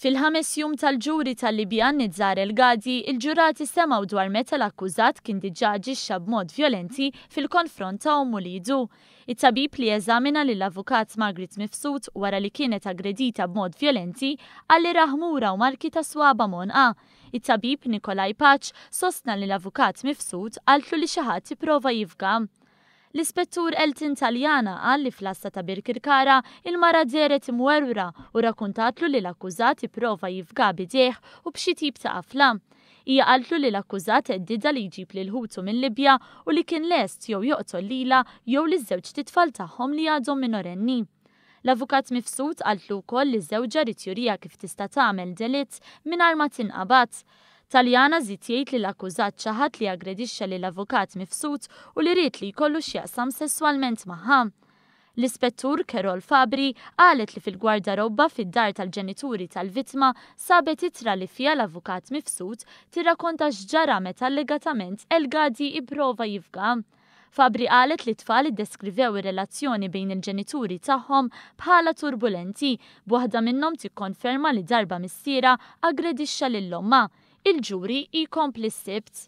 Fil-5 jum tal-ġuri tal-Libja Nizzar El-Gadi, il-ġurati semaw dwar meta l-akkużat kien diġà aġixxa b'mod vjolenti fil-konfront ta' ommu lidu. It-tabib li jeżamina lill-avukat Margaret Mifsud wara li kienet aggredita b'mod vjolenti għalli raħmura u marki ta' swaba monqa. It-tabib Nikolaj Paċ sostna li l-avukat Mifsud għaltlu li xi ħadd jipprova jifga. L-ispettur Elton Taljana qal li fl-asta ta' Birkirkara il-mara deret imwerwra u rakkuntatlu li l-akkużat ipprova jifga bidejh u b'xi tip ta' qafla. Hija qaltlu li l-akkużat eddida li jġib lil ħutu minn Libja u li kien lest jew joqtol lilha jew liż-żewġ titfal tagħhom li għadhom minorenni. L-avukat Mifsud qaltlu wkoll li ż-żewġa rid jurija kif tista' tagħmel delitt mingħajr ma tinqabad. Taljana żied jgħid li l-akkużat ċaħad li aggredixxa lill-avukat Mifsud u li ried li jkollu x'jaqsam sesswalment magħha. L-ispettur Carol Fabri qalet li fil-gwardarobba fid-dar tal-ġenituri tal-vittma sabet ittra li fiha l-avukat Mifsud tirrakkonta x'ġara meta allegatament El-Gadi ipprova jifga. Fabri qalet li tfal iddeskrivew ir-relazzjoni bejn il-ġenituri tagħhom bħala turbulenti, b'waħda minnhom tikkonferma li darba missiera aggredixxa lill-omma. Il-ġuri jkompli s-sibt.